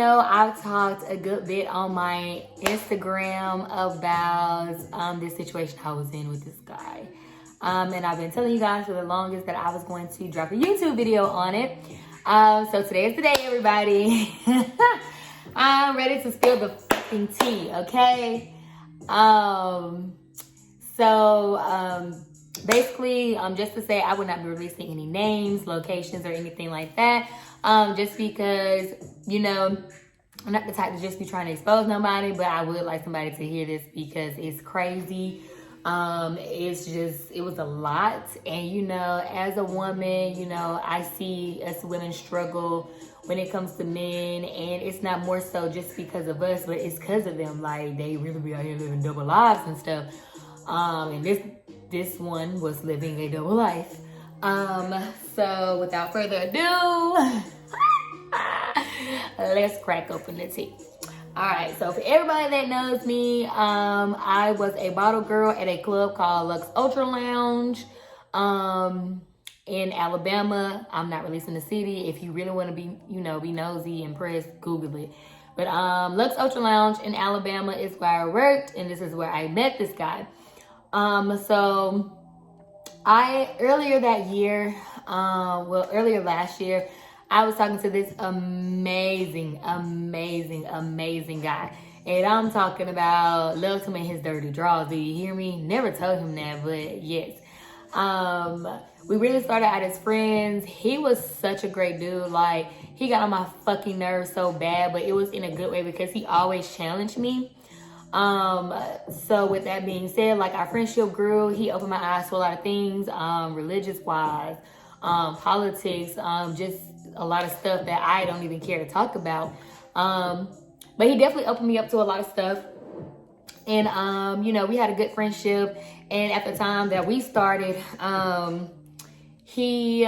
know, I've talked a good bit on my Instagram about this situation I was in with this guy. And I've been telling you guys for the longest that I was going to drop a YouTube video on it. So today is the day, everybody. I'm ready to spill the fucking tea, okay? Basically, just to say, I would not be releasing any names, locations, or anything like that. Just because, you know, I'm not the type to just be trying to expose nobody, but I would like somebody to hear this because it's crazy. It was a lot. And, you know, as a woman, you know, I see us women struggle when it comes to men, and it's not more so just because of us, but it's because of them. Like, they really be out here living double lives and stuff. And this one was living a double life. So without further ado, let's crack open the tea. All right, so for everybody that knows me, I was a bottle girl at a club called Lux Ultra Lounge in Alabama. I'm not releasing the city. If you really want to be, you know, be nosy and press, Google it. But Lux Ultra Lounge in Alabama is where I worked, and this is where I met this guy. So earlier last year, I was talking to this amazing guy. And I'm talking about loved him in his dirty drawers. Do you hear me? Never told him that, but yes. We really started out as friends. He was such a great dude. Like, he got on my fucking nerves so bad, but it was in a good way because he always challenged me. So with that being said, like, our friendship grew. He opened my eyes to a lot of things, religious wise, politics, just a lot of stuff that I don't even care to talk about. But he definitely opened me up to a lot of stuff. And, you know, we had a good friendship. And at the time that we started, he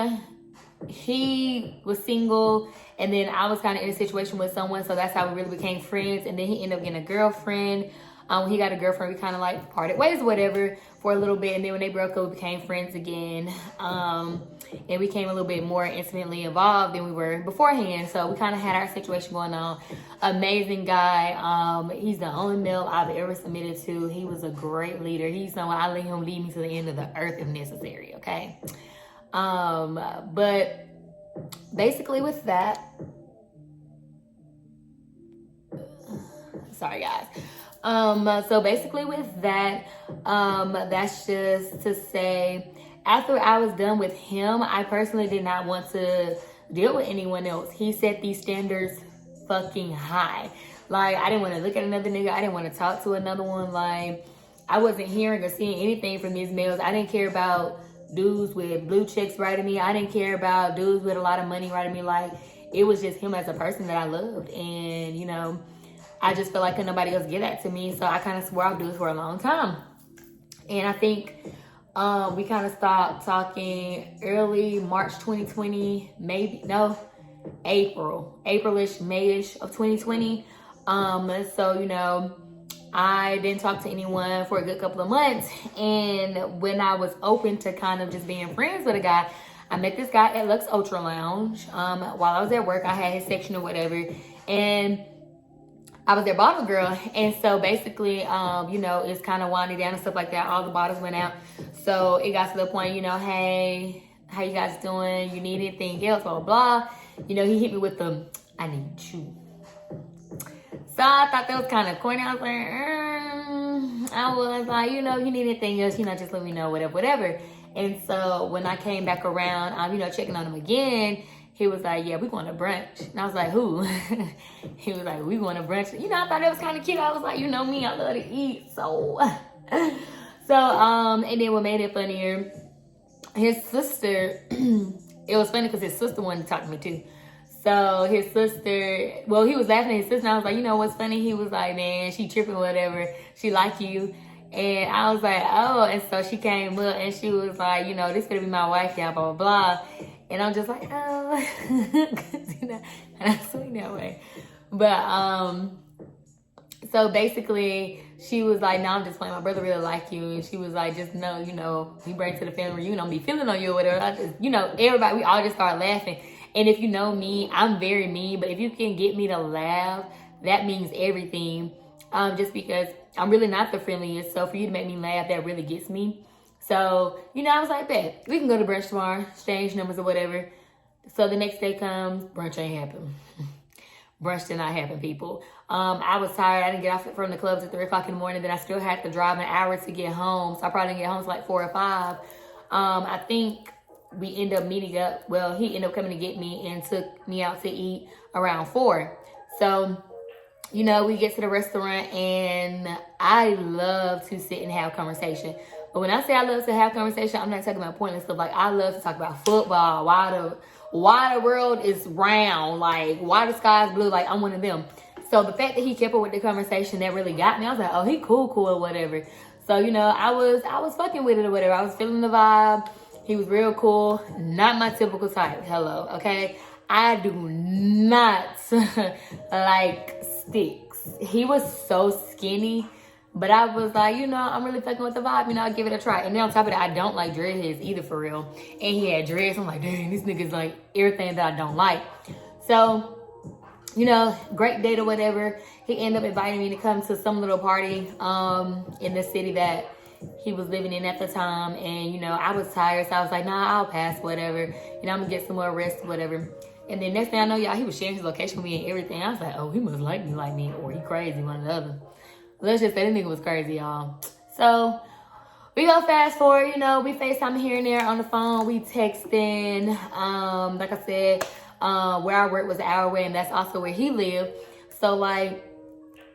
was single, and then I was kind of in a situation with someone, so that's how we really became friends. And then he ended up getting a girlfriend. When he got a girlfriend, we kind of like parted ways or whatever for a little bit, and then when they broke up, we became friends again. And we became a little bit more intimately involved than we were beforehand. So we kind of had our situation going on. Amazing guy. He's the only male I've ever submitted to. He was a great leader. He's someone I let him lead me to the end of the earth if necessary. Okay. But basically with that, sorry guys. So basically with that, that's just to say, after I was done with him, I personally did not want to deal with anyone else. He set these standards fucking high. Like, I didn't want to look at another nigga. I didn't want to talk to another one. Like, I wasn't hearing or seeing anything from these males. I didn't care about dudes with blue checks writing me. I didn't care about dudes with a lot of money writing me. Like, it was just him as a person that I loved. And, you know, I just felt like couldn't nobody else give that to me. So I kind of swore off dudes for a long time. And I think we kind of stopped talking early March 2020, April-ish, May-ish of 2020. So, you know, I didn't talk to anyone for a good couple of months. And when I was open to kind of just being friends with a guy, I met this guy at Lux Ultra Lounge. While I was at work, I had his section or whatever. And I was their bottle girl. And so basically, you know, it's kind of winding down and stuff like that. All the bottles went out. So it got to the point, you know, hey, how you guys doing? You need anything else? Blah, blah, blah. You know, he hit me with the, I need you. So I thought that was kind of corny. I was like, you know, if you need anything else, you know, just let me know, whatever. And so when I came back around, you know, checking on him again, he was like, yeah, we going to brunch. And I was like, who? He was like, we going to brunch. You know, I thought that was kind of cute. I was like, you know me, I love to eat. So, and then what made it funnier, his sister, it was funny because his sister wanted to talk to me too. So his sister, well, he was laughing at his sister. And I was like, you know what's funny? He was like, man, she tripping, whatever. She like you. And I was like, oh. And so she came up and she was like, you know, this gonna be my wife, y'all, blah, blah, blah. And I'm just like, oh. You know, and I swing that way. But, so basically, she was like, no, I'm just playing. My brother really like you. And she was like, just know, you know, he brings to the family reunion, I'm be feeling on you or whatever. I just, you know, everybody, we all just started laughing. And if you know me, I'm very mean, but if you can get me to laugh, that means everything. Just because I'm really not the friendliest. So for you to make me laugh, that really gets me. So, you know, I was like, bet, we can go to brunch tomorrow, exchange numbers or whatever. So the next day comes, brunch ain't happen. Brunch did not happen, people. I was tired. I didn't get off from the clubs at 3 o'clock in the morning. Then I still had to drive an hour to get home. So I probably didn't get home until like 4 or 5. I think we ended up meeting up. Well, he ended up coming to get me and took me out to eat around 4. So, you know, we get to the restaurant and I love to sit and have conversation. But when I say I love to have conversation, I'm not talking about pointless stuff. Like, I love to talk about football, why the world is round, like why the sky is blue. Like, I'm one of them. So the fact that he kept up with the conversation, that really got me. I was like, oh, he cool or whatever. So, you know, I was fucking with it or whatever. I was feeling the vibe. He was real cool. Not my typical type. Hello, okay? I do not like sticks. He was so skinny. But I was like, you know, I'm really fucking with the vibe. You know, I'll give it a try. And then on top of that, I don't like dreadheads either, for real. And he had dreads. I'm like, dang, this nigga's like everything that I don't like. So, you know, great date or whatever. He ended up inviting me to come to some little party in the city that he was living in at the time. And, you know, I was tired. So I was like, nah, I'll pass, whatever. You know, I'm going to get some more rest, whatever. And then next thing I know, y'all, he was sharing his location with me and everything. I was like, oh, he must like me, or he crazy, one or the other. Let's just say that nigga was crazy, y'all. So we go fast forward, you know, we FaceTime here and there on the phone. We texting. Like I said, where I work was an hour away, and that's also where he lived. So like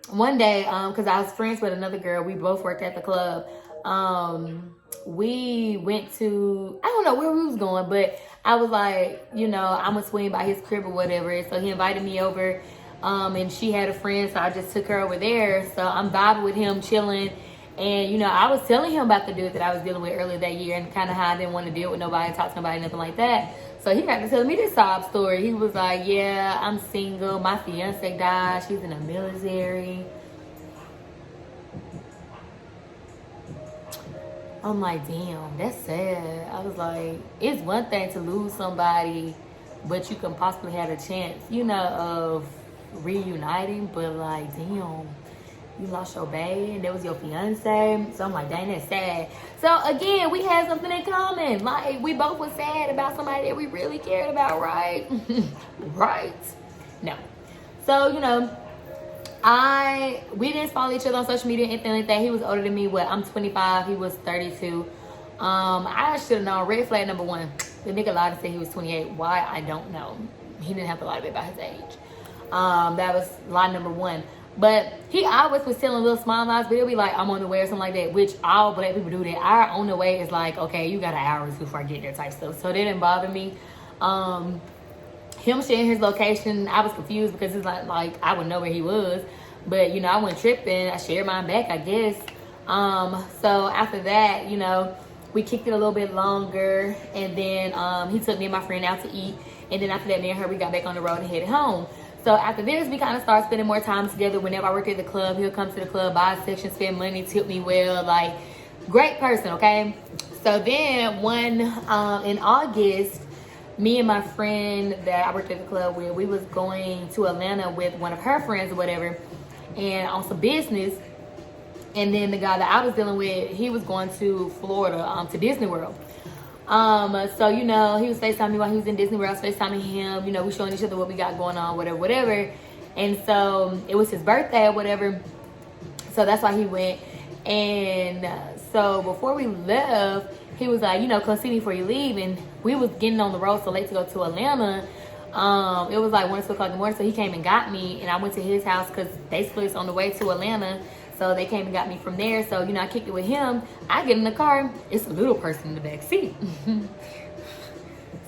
one day, because I was friends with another girl, we both worked at the club. We went to, I don't know where we was going, but I was like, you know, I'm gonna swing by his crib or whatever. So he invited me over. And she had a friend, so I just took her over there. So I'm vibing with him, chilling. And, you know, I was telling him about the dude that I was dealing with earlier that year and kind of how I didn't want to deal with nobody, talk to nobody, nothing like that. So he got to tell me this sob story. He was like, yeah, I'm single. My fiance died. She's in the military. I'm like, damn, that's sad. I was like, it's one thing to lose somebody, but you can possibly have a chance, you know, of reuniting, but like, damn, you lost your bae and that was your fiance. So I'm like, dang, that's sad. So again, we had something in common. Like, we both were sad about somebody that we really cared about, right? Right? No. So, you know, we didn't follow each other on social media or anything like that. He was older than me. I'm 25, he was 32. I should have known. Red flag number 1. The nigga lied to say he was 28. Why? I don't know. He didn't have to lie to me about his age. That was lie number 1. But he always was telling little small lies, but it'll be like, I'm on the way or something like that, which all black people do that. Our on the way is like, okay, you got an hour before I get there type stuff. So that didn't bother me. Him sharing his location, I was confused because it's like I would know where he was. But, you know, I went tripping. I shared mine back, I guess. So after that, you know, we kicked it a little bit longer. And then he took me and my friend out to eat. And then after that, me and her, we got back on the road and headed home. So after this, we kind of started spending more time together. Whenever I worked at the club, he'll come to the club, buy a section, spend money, tip me well. Like, great person, okay? So then in August, me and my friend that I worked at the club with, we was going to Atlanta with one of her friends or whatever, and on some business. And then the guy that I was dealing with, he was going to Florida, to Disney World. So, you know, he was FaceTiming me while he was in Disney World. I was FaceTiming him, you know, we showing each other what we got going on, whatever. And so it was his birthday or whatever. So that's why he went. And so before we left, he was like, you know, come see me before you leave. And we was getting on the road so late to go to Atlanta. It was like 1 or 2 o'clock in the morning. So he came and got me, and I went to his house because they split on the way to Atlanta. So they came and got me from there. So, you know, I kicked it with him. I get in the car. It's a little person in the back seat.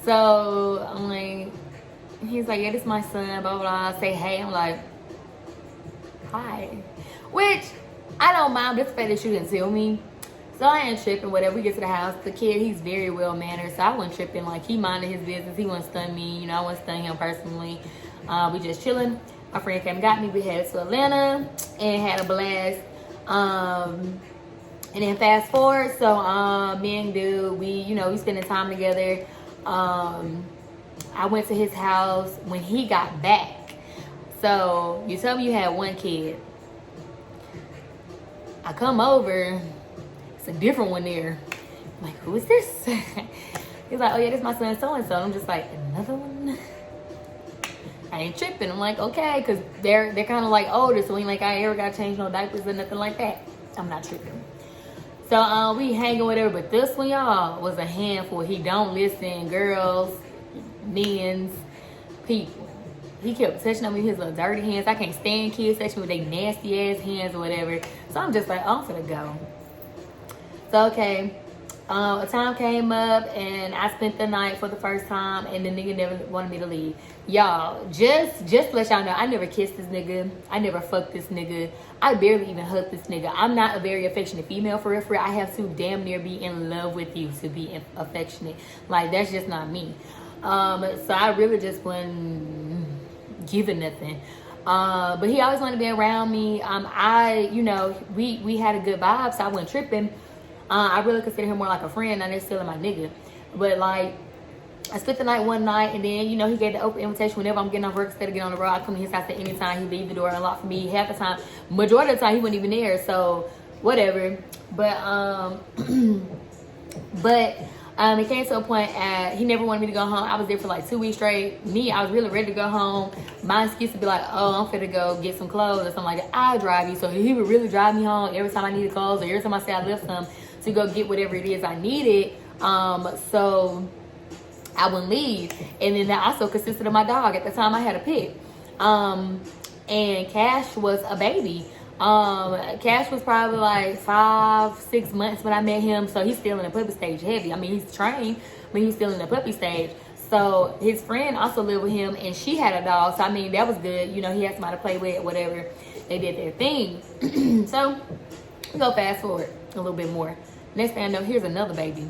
So I'm like, he's like, yeah, this is my son, blah, blah, blah. I say, hey. I'm like, hi. Which, I don't mind. This fact that you didn't tell me. So I ain't tripping, whatever. We get to the house. The kid, he's very well-mannered. So I wasn't tripping. Like, he minded his business. He wasn't stunning me. You know, I wasn't stunning him personally. We just chilling. My friend came and got me. We headed to Atlanta and had a blast. And then fast forward, so me and dude, we spending time together. I I went to his house when he got back. So you tell me you had one kid. I come over, it's a different one there. I'm like, who is this? He's like, oh yeah, this is my son so-and-so. I'm just like, another one? I ain't tripping. I'm like, okay, because they're kind of like older, so ain't like I ever got to change no diapers or nothing like that. I'm not tripping. So we hanging whatever, but this one, y'all, was a handful. He don't listen, girls, men's, people. He kept touching on me with his little dirty hands. I can't stand kids touching with their nasty ass hands or whatever. So I'm just like, I'm finna go. So okay, a time came up and I spent the night for the first time, and the nigga never wanted me to leave. Y'all, just to let y'all know, I never kissed this nigga. I never fucked this nigga. I barely even hugged this nigga. I'm not a very affectionate female, for real, for real. I have to damn near be in love with you to be affectionate. Like, that's just not me. So I really just wasn't giving nothing. But he always wanted to be around me. We had a good vibe, so I wasn't tripping. I really consider him more like a friend, not necessarily my nigga. But like, I spent the night one night, and then, he gave the open invitation whenever I'm getting off work, instead of getting on the road. I come to his house at any time. He leave the door unlocked for me. Half the time, majority of the time, he wasn't even there. So whatever. But it came to a point he never wanted me to go home. I was there for like 2 weeks straight. I was really ready to go home. My excuse would be like, oh, I'm finna go get some clothes or something like that. I'll drive you. So he would really drive me home every time I needed clothes, or every time I say I left some, to go get whatever it is I needed. So I wouldn't leave. And then that also consisted of my dog. At the time, I had a pit. And Cash was a baby. Cash was probably like 5-6 months when I met him, so he's still in the puppy stage heavy. I mean, he's trained, but he's still in the puppy stage. So his friend also lived with him, and she had a dog. So I mean, that was good. He had somebody to play with, whatever. They did their thing. So we go fast forward a little bit more. Next thing I know, here's another baby.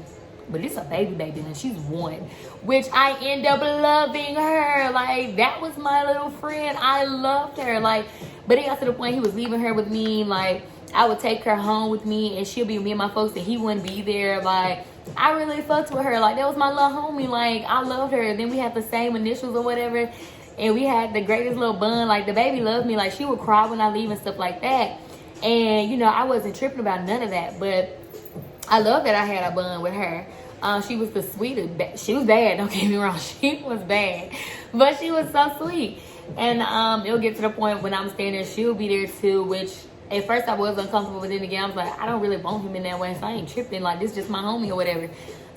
But it's a baby, and she's 1, which I end up loving her. Like, that was my little friend. I loved her. Like, but it got to the point he was leaving her with me. Like, I would take her home with me, and she'll be with me and my folks, and he wouldn't be there. Like, I really fucked with her. Like, that was my little homie. Like, I loved her. Then we had the same initials or whatever, and we had the greatest little bond. Like, the baby loved me. Like, she would cry when I leave and stuff like that. And, I wasn't tripping about none of that, but I love that I had a bond with her. She was the sweetest. She was bad, don't get me wrong. She was bad. But she was so sweet. And it'll get to the point when I'm staying there, she'll be there too, which at first I was uncomfortable, but then again, I was like, I don't really want him in that way, so I ain't tripping. Like, this is just my homie or whatever.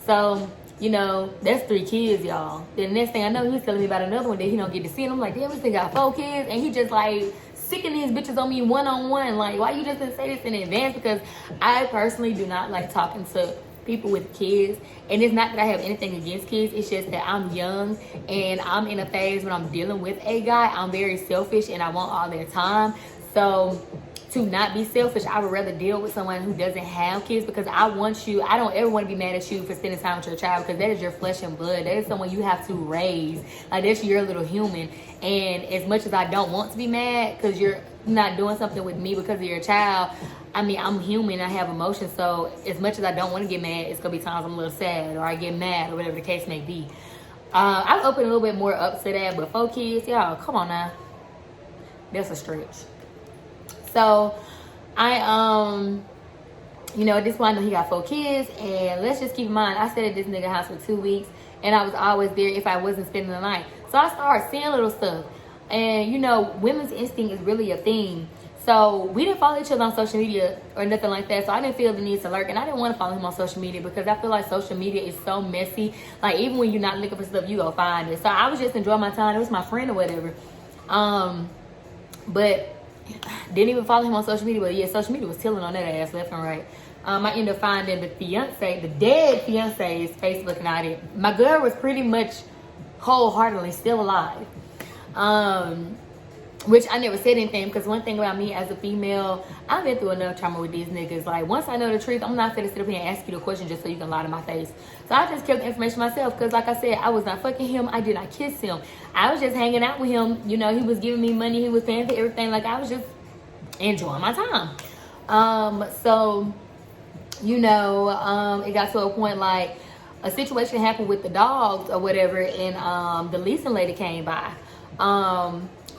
So, that's 3 kids, y'all. Then the next thing I know, he was telling me about another one that he don't get to see. And I'm like, damn, this thing got 4 kids. And he just like sicking these bitches on me one-on-one. Like, why you just didn't say this in advance? Because I personally do not like talking to people with kids. And it's not that I have anything against kids, it's just that I'm young and I'm in a phase when I'm dealing with a guy. I'm very selfish and I want all their time. So to not be selfish, I would rather deal with someone who doesn't have kids, because I don't ever want to be mad at you for spending time with your child, because that is your flesh and blood. That is someone you have to raise. Like, that's your little human. And as much as I don't want to be mad because you're not doing something with me because of your child, I mean, I'm human, I have emotions, so as much as I don't want to get mad, it's going to be times I'm a little sad, or I get mad, or whatever the case may be. I've opened a little bit more up to that, but 4 kids, y'all, come on now. That's a stretch. So, at this point, I know he got 4 kids, and let's just keep in mind, I stayed at this nigga house for 2 weeks, and I was always there if I wasn't spending the night. So I started seeing little stuff, and, women's instinct is really a thing. So we didn't follow each other on social media or nothing like that. So I didn't feel the need to lurk. And I didn't want to follow him on social media because I feel like social media is so messy. Like, even when you're not looking for stuff, you go find it. So I was just enjoying my time. It was my friend or whatever. But didn't even follow him on social media. But yeah, social media was tilling on that ass left and right. I ended up finding the dead fiance's Facebook, and I did. My girl was pretty much wholeheartedly still alive. Which I never said anything, because one thing about me as a female, I've been through enough trauma with these niggas. Like, once I know the truth, I'm not finna sit up here and ask you the question just so you can lie to my face. So I just kept the information myself, because like I said, I was not fucking him. I did not kiss him. I was just hanging out with him. He was giving me money. He was paying for everything. Like, I was just enjoying my time. It got to a point like, a situation happened with the dogs or whatever, and the leasing lady came by.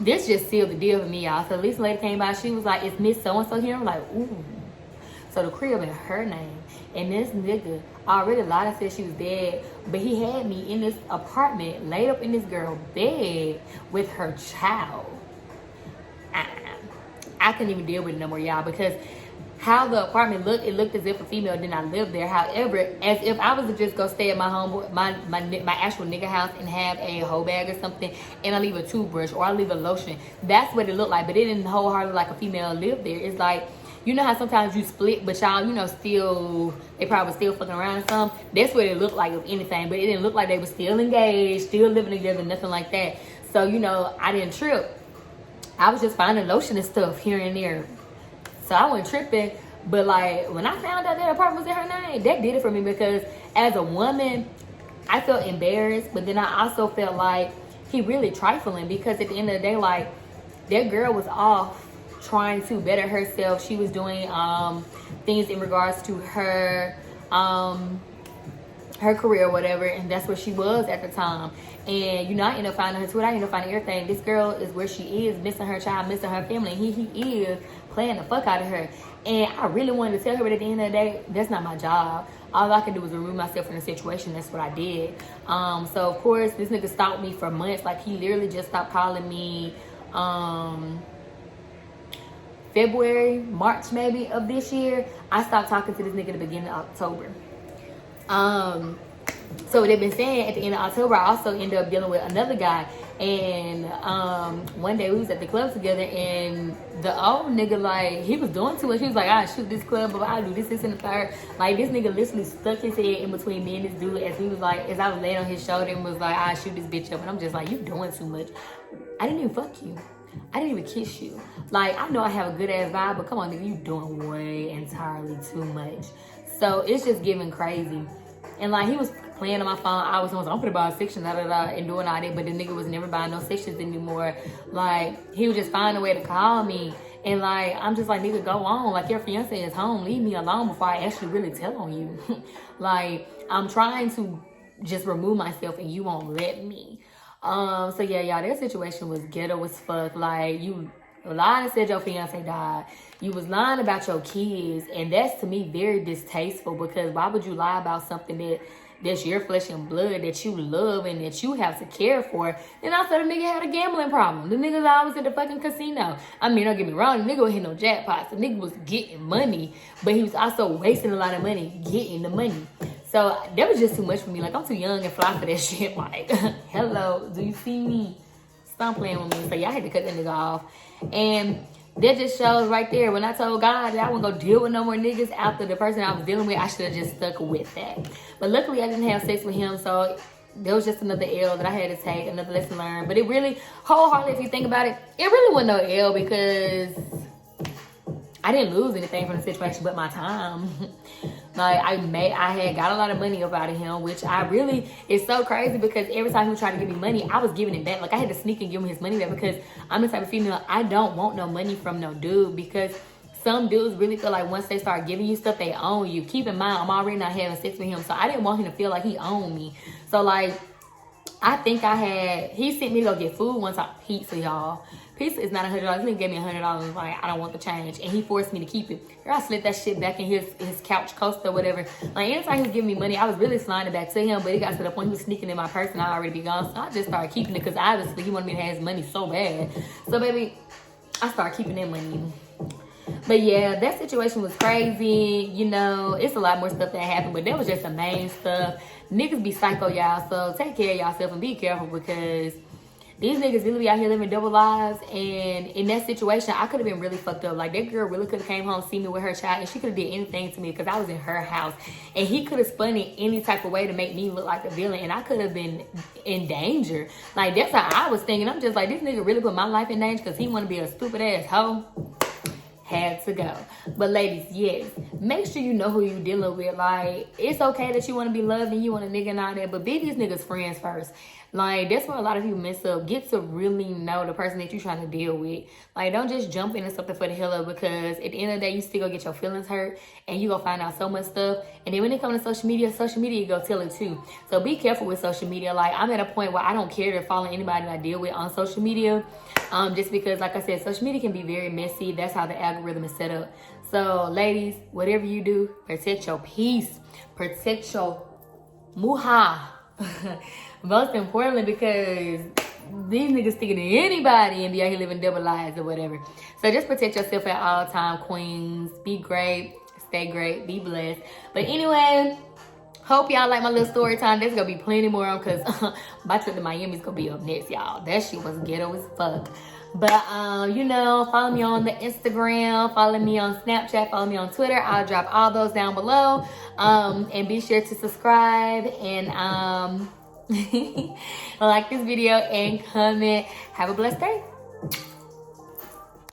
This just sealed the deal for me, y'all. So the leasing lady came by. She was like, "Is Miss So and So here?" I'm like, "Ooh." So the crib in her name, and this nigga already lied and said she was dead, but he had me in this apartment, laid up in this girl bed with her child. I couldn't even deal with it no more, y'all, because how the apartment looked, it looked as if a female did not live there. However, as if I was to just go stay at my home, my actual nigga house, and have a whole bag or something, and I leave a toothbrush or I leave a lotion. That's what it looked like, but it didn't wholeheartedly like a female lived there. It's like, you know how sometimes you split, but y'all, you know, still, they probably still fucking around or something. That's what it looked like, if anything, but it didn't look like they were still engaged, still living together, nothing like that. So, you know, I didn't trip. I was just finding lotion and stuff here and there. So I wasn't tripping, but like when I found out that apartment was in her name, that did it for me, because as a woman, I felt embarrassed, but then I also felt like he really trifling, because at the end of the day, like, that girl was off trying to better herself. She was doing things in regards to her her career or whatever, and that's where she was at the time. And you know, I ended up finding her Twitter, I ended up finding everything. This girl is where she is, missing her child, missing her family, and he is playing the fuck out of her. And I really wanted to tell her, but at the end of the day, that's not my job. All I could do was remove myself from the situation. That's what I did. So of course, this nigga stalked me for months. Like, he literally just stopped calling me February, March maybe of this year. I stopped talking to this nigga at the beginning of October. So they've been saying at the end of October, I also ended up dealing with another guy. And one day we was at the club together, and the old nigga, like, he was doing too much. He was like, "I shoot this club, but I do this, and the third." Like, this nigga literally stuck his head in between me and this dude as he was like, as I was laying on his shoulder, and was like, "I shoot this bitch up." And I'm just like, "You doing too much. I didn't even fuck you. I didn't even kiss you. Like, I know I have a good ass vibe, but come on, nigga, you doing way entirely too much." So it's just giving crazy. And like, he was playing on my phone. I was I'm gonna buy a section, and doing all that, but the nigga was never buying no sections anymore. Like, he would just find a way to call me. And like, I'm just like, nigga, go on. Like, your fiance is home. Leave me alone before I actually really tell on you. Like, I'm trying to just remove myself, and you won't let me. So yeah, y'all, that situation was ghetto as fuck. Like, you lied and said your fiance died. You was lying about your kids, and that's, to me, very distasteful, because why would you lie about something that's your flesh and blood, that you love and that you have to care for? Then also, the nigga had a gambling problem. The nigga's always at the fucking casino. I mean, don't get me wrong, the nigga was hitting no jackpots. The nigga was getting money, but he was also wasting a lot of money getting the money. So that was just too much for me. Like, I'm too young and fly for that shit. Like, hello, do you see me? Stop playing with me. So y'all had to cut that nigga off. And that just shows right there, when I told God that I wasn't gonna deal with no more niggas after the person I was dealing with, I should have just stuck with that. But luckily, I didn't have sex with him, so there was just another L that I had to take, another lesson learned. But it really, wholeheartedly, if you think about it, it really wasn't no L, because I didn't lose anything from the situation but my time. Like, I had got a lot of money up out of him, which I really, it's so crazy, because every time he was trying to give me money, I was giving it back. Like, I had to sneak and give him his money back, because I'm the type of female, I don't want no money from no dude, because some dudes really feel like once they start giving you stuff, they own you. Keep in mind, I'm already not having sex with him, so I didn't want him to feel like he owned me. So like, I think he sent me to go get food one time, pizza, y'all. Pizza is not $100. He gave me $100. Like, I don't want the change, and he forced me to keep it. Girl, I slipped that shit back in his couch coaster or whatever. Like, anytime he was giving me money, I was really sliding it back to him, but it got to the point he was sneaking in my purse and I already be gone. So I just started keeping it, because obviously he wanted me to have his money so bad. So baby, I started keeping that money. But yeah, that situation was crazy. You know, it's a lot more stuff that happened, but that was just the main stuff. Niggas be psycho, y'all, so take care of yourself and be careful, because these niggas really be out here living double lives. And in that situation, I could have been really fucked up. Like, that girl really could have came home, seen me with her child, and she could have did anything to me, because I was in her house. And he could have spun it any type of way to make me look like a villain, and I could have been in danger. Like, that's how I was thinking. I'm just like, this nigga really put my life in danger because he want to be a stupid ass hoe. Had to go. But ladies, yes, make sure you know who you dealing with. Like, it's okay that you want to be loved and you want a nigga and all that, but be these niggas friends first. Like, that's where a lot of people mess up. Get to really know the person that you're trying to deal with. Like, don't just jump into something for the hell of, because at the end of the day, you still gonna get your feelings hurt and you gonna find out so much stuff. And then when it comes to social media, you go tell it too. So be careful with social media. Like, I'm at a point where I don't care to follow anybody that I deal with on social media. Just because, like I said, social media can be very messy. That's how the algorithm is set up. So, ladies, whatever you do, protect your peace. Protect your muha. Most importantly, because these niggas sticking to anybody and be out here living double lives or whatever. So just protect yourself at all time, queens. Be great. Stay great. Be blessed. But anyway, hope y'all like my little story time. There's gonna be plenty more on, because my trip to Miami is gonna be up next, y'all. That shit was ghetto as fuck. But you know, follow me on the Instagram, follow me on Snapchat, follow me on Twitter. I'll drop all those down below. And be sure to subscribe and like this video and comment. Have a blessed day.